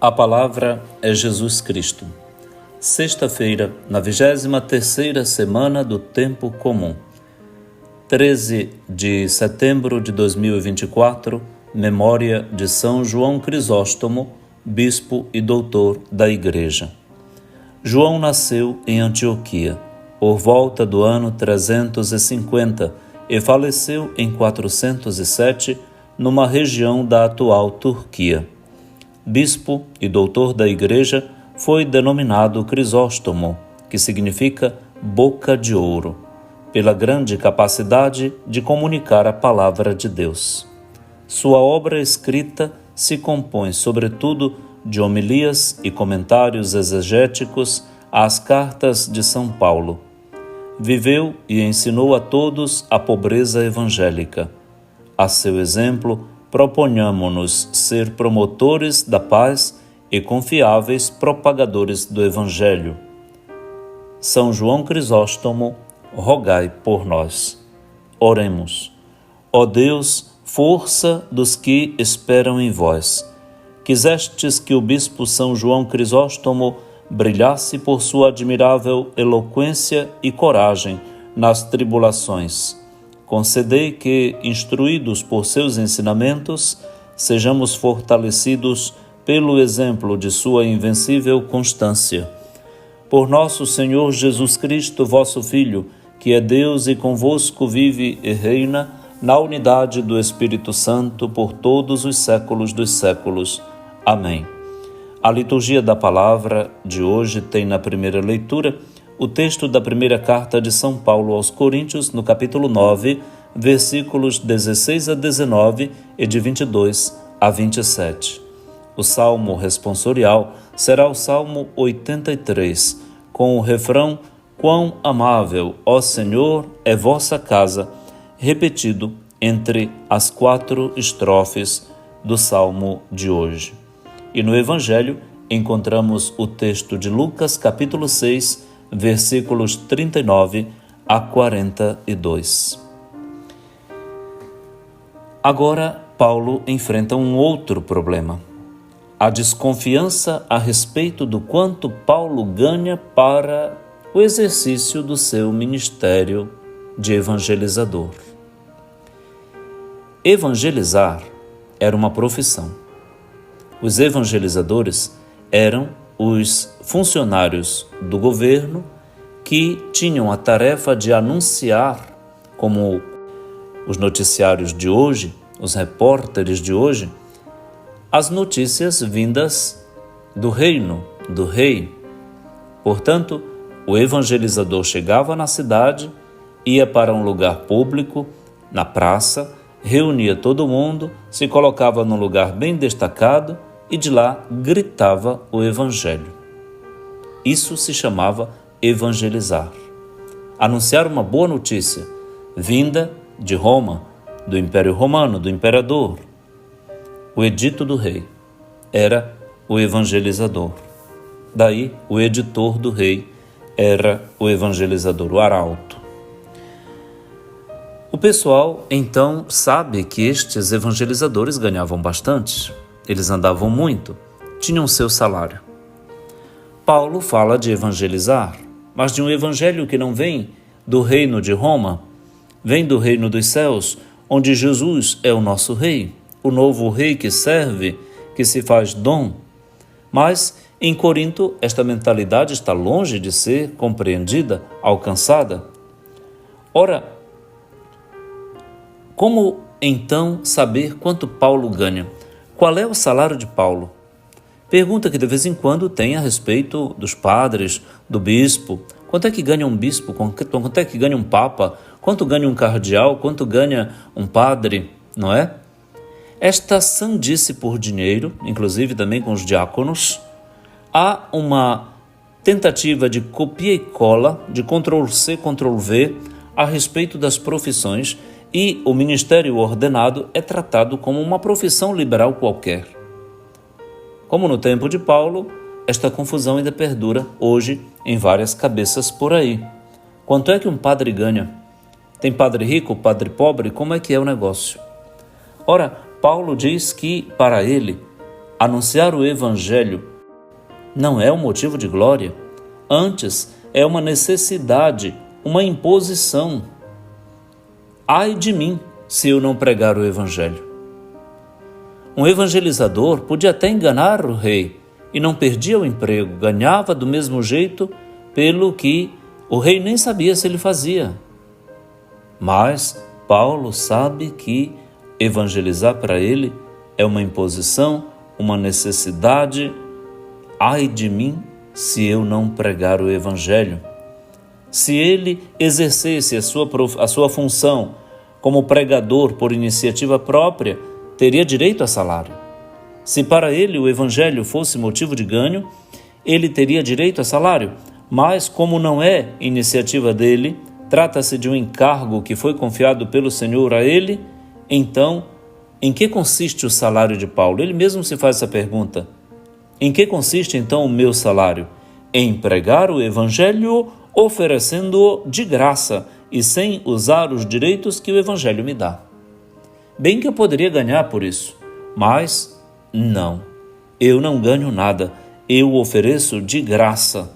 A palavra é Jesus Cristo. Sexta-feira, na 23ª semana do Tempo Comum. 13 de setembro de 2024, memória de São João Crisóstomo, bispo e doutor da Igreja. João nasceu em Antioquia, por volta do ano 350, e faleceu em 407, numa região da atual Turquia. Bispo e doutor da Igreja, foi denominado Crisóstomo, que significa boca de ouro, pela grande capacidade de comunicar a palavra de Deus. Sua obra escrita se compõe, sobretudo, de homilias e comentários exegéticos às cartas de São Paulo. Viveu e ensinou a todos a pobreza evangélica. A seu exemplo, proponhamo-nos ser promotores da paz e confiáveis propagadores do Evangelho. São João Crisóstomo, rogai por nós. Oremos. Ó Deus, força dos que esperam em vós, quisestes que o bispo São João Crisóstomo brilhasse por sua admirável eloquência e coragem nas tribulações. Concedei que, instruídos por seus ensinamentos, sejamos fortalecidos pelo exemplo de sua invencível constância. Por nosso Senhor Jesus Cristo, vosso Filho, que é Deus e convosco vive e reina, na unidade do Espírito Santo, por todos os séculos dos séculos. Amém. A liturgia da palavra de hoje tem na primeira leitura o texto da primeira carta de São Paulo aos Coríntios, no capítulo 9, versículos 16 a 19 e de 22 a 27. O salmo responsorial será o Salmo 83, com o refrão "Quão amável, ó Senhor, é vossa casa", repetido entre as 4 estrofes do salmo de hoje. E no Evangelho encontramos o texto de Lucas, capítulo 6, versículos 39 a 42. Agora, Paulo enfrenta um outro problema: a desconfiança a respeito do quanto Paulo ganha para o exercício do seu ministério de evangelizador. Evangelizar era uma profissão. Os evangelizadores eram os funcionários do governo que tinham a tarefa de anunciar, como os noticiários de hoje, os repórteres de hoje, as notícias vindas do reino, do rei. Portanto, o evangelizador chegava na cidade, ia para um lugar público, na praça, reunia todo mundo, se colocava num lugar bem destacado e de lá gritava o evangelho. Isso se chamava evangelizar. Anunciar uma boa notícia, vinda de Roma, do Império Romano, do imperador. O edito do rei era o evangelizador. Daí, o editor do rei era o evangelizador, o arauto. O pessoal, então, sabe que estes evangelizadores ganhavam bastante. Eles andavam muito, tinham seu salário. Paulo fala de evangelizar, mas de um evangelho que não vem do reino de Roma, vem do reino dos céus, onde Jesus é o nosso rei, o novo rei que serve, que se faz dom. Mas, em Corinto, esta mentalidade está longe de ser compreendida, alcançada. Ora, como então saber quanto Paulo ganha? Qual é o salário de Paulo? Pergunta que de vez em quando tem a respeito dos padres, do bispo. Quanto é que ganha um bispo? Quanto é que ganha um papa? Quanto ganha um cardeal? Quanto ganha um padre? Não é? Esta sandice por dinheiro, inclusive também com os diáconos, há uma tentativa de copia e cola, de Ctrl-C, Ctrl-V, a respeito das profissões, e o ministério ordenado é tratado como uma profissão liberal qualquer. Como no tempo de Paulo, esta confusão ainda perdura hoje em várias cabeças por aí. Quanto é que um padre ganha? Tem padre rico, padre pobre? Como é que é o negócio? Ora, Paulo diz que, para ele, Anunciar o Evangelho não é um motivo de glória, antes é uma necessidade, uma imposição. Ai de mim se eu não pregar o Evangelho. Um evangelizador podia até enganar o rei e não perdia o emprego, ganhava do mesmo jeito, pelo que o rei nem sabia se ele fazia. Mas Paulo sabe que evangelizar para ele é uma imposição, uma necessidade. Ai de mim se eu não pregar o Evangelho. Se ele exercesse a sua função como pregador por iniciativa própria, teria direito a salário. Se para ele o Evangelho fosse motivo de ganho, ele teria direito a salário. Mas como não é iniciativa dele, trata-se de um encargo que foi confiado pelo Senhor a ele, então, em que consiste o salário de Paulo? Ele mesmo se faz essa pergunta. Em que consiste então o meu salário? Em pregar o Evangelho, oferecendo-o de graça e sem usar os direitos que o Evangelho me dá. Bem que eu poderia ganhar por isso, mas não, eu não ganho nada, eu ofereço de graça.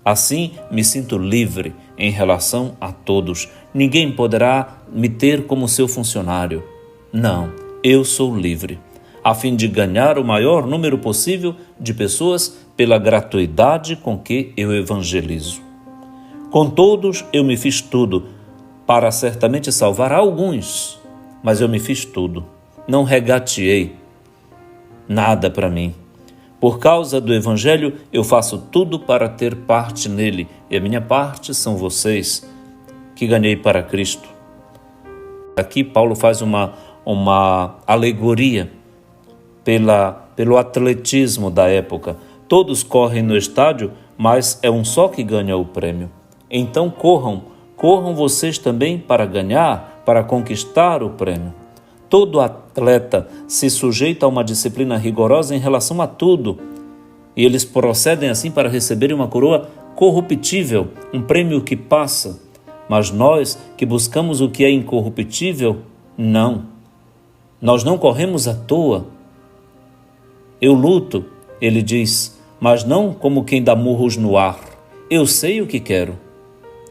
Assim me sinto livre em relação a todos. Ninguém poderá me ter como seu funcionário. Não, eu sou livre, a fim de ganhar o maior número possível de pessoas pela gratuidade com que eu evangelizo. Com todos eu me fiz tudo, para certamente salvar alguns, mas eu me fiz tudo, não regateei nada para mim. Por causa do Evangelho, eu faço tudo para ter parte nele, e a minha parte são vocês, que ganhei para Cristo. Aqui Paulo faz uma alegoria pelo atletismo da época. Todos correm no estádio, mas é um só que ganha o prêmio. Então corram vocês também para ganhar, para conquistar o prêmio. Todo atleta se sujeita a uma disciplina rigorosa em relação a tudo, e eles procedem assim para receberem uma coroa corruptível, um prêmio que passa. Mas nós que buscamos o que é incorruptível, não. Nós não corremos à toa. Eu luto, ele diz, mas não como quem dá murros no ar. Eu sei o que quero.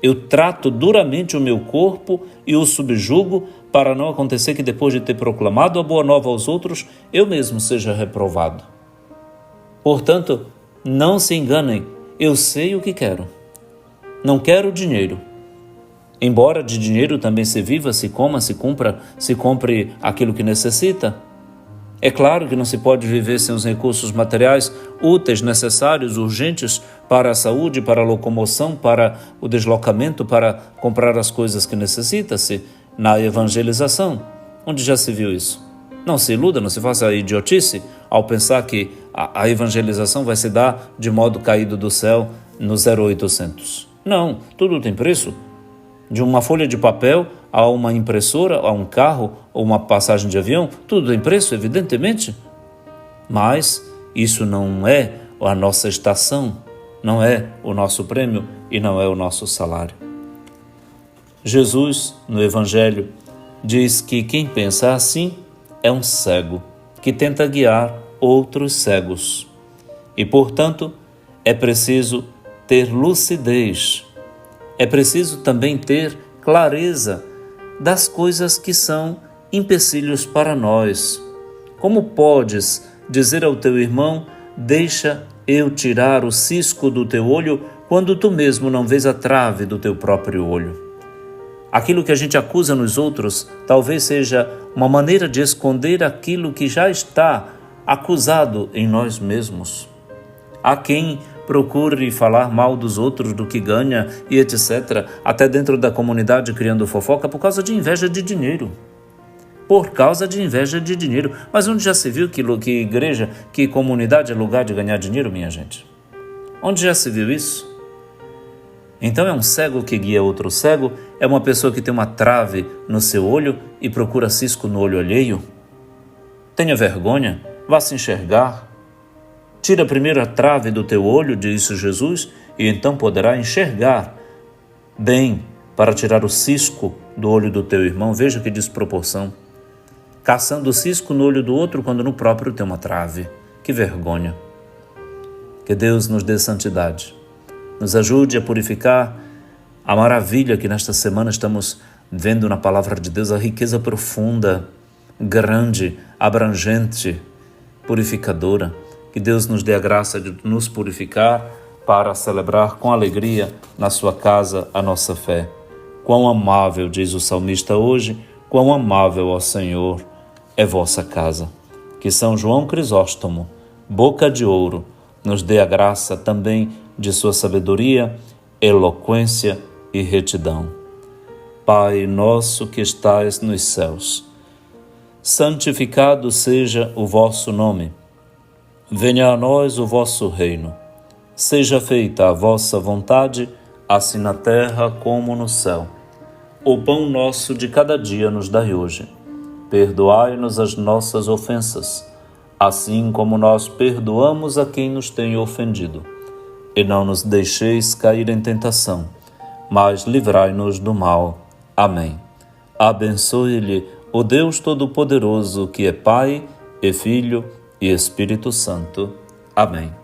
Eu trato duramente o meu corpo e o subjugo para não acontecer que depois de ter proclamado a boa nova aos outros, eu mesmo seja reprovado. Portanto, não se enganem, eu sei o que quero. Não quero dinheiro. Embora de dinheiro também se viva, se coma, se compre aquilo que necessita. É claro que não se pode viver sem os recursos materiais úteis, necessários, urgentes para a saúde, para a locomoção, para o deslocamento, para comprar as coisas que necessita-se na evangelização. Onde já se viu isso? Não se iluda, não se faça a idiotice ao pensar que a evangelização vai se dar de modo caído do céu no 0800. Não, tudo tem preço. De uma folha de papel a uma impressora, a um carro ou uma passagem de avião, tudo tem preço, evidentemente. Mas isso não é a nossa estação, não é o nosso prêmio e não é o nosso salário. Jesus, no Evangelho, diz que quem pensa assim é um cego, que tenta guiar outros cegos. E, portanto, é preciso ter lucidez. É preciso também ter clareza das coisas que são empecilhos para nós. Como podes dizer ao teu irmão, deixa eu tirar o cisco do teu olho, quando tu mesmo não vês a trave do teu próprio olho? Aquilo que a gente acusa nos outros talvez seja uma maneira de esconder aquilo que já está acusado em nós mesmos. Há quem procure falar mal dos outros, do que ganha e etc., até dentro da comunidade criando fofoca por causa de inveja de dinheiro. Por causa de inveja de dinheiro. Mas onde já se viu que igreja, que comunidade é lugar de ganhar dinheiro, minha gente? Onde já se viu isso? Então é um cego que guia outro cego? É uma pessoa que tem uma trave no seu olho e procura cisco no olho alheio? Tenha vergonha, vá se enxergar. Tira primeiro a trave do teu olho, disse Jesus, e então poderá enxergar bem para tirar o cisco do olho do teu irmão. Veja que desproporção. Caçando o cisco no olho do outro quando no próprio tem uma trave. Que vergonha! Que Deus nos dê santidade, nos ajude a purificar a maravilha que nesta semana estamos vendo na palavra de Deus, a riqueza profunda, grande, abrangente, purificadora. Que Deus nos dê a graça de nos purificar para celebrar com alegria na sua casa a nossa fé. Quão amável, diz o salmista hoje, quão amável, ó Senhor, é vossa casa. Que São João Crisóstomo, boca de ouro, nos dê a graça também de sua sabedoria, eloquência e retidão. Pai nosso que estais nos céus, santificado seja o vosso nome. Venha a nós o vosso reino. Seja feita a vossa vontade, assim na terra como no céu. O pão nosso de cada dia nos dai hoje. Perdoai-nos as nossas ofensas, assim como nós perdoamos a quem nos tem ofendido. E não nos deixeis cair em tentação, mas livrai-nos do mal. Amém. Abençoe-lhe o Deus Todo-Poderoso, que é Pai e Filho e Espírito Santo. Amém.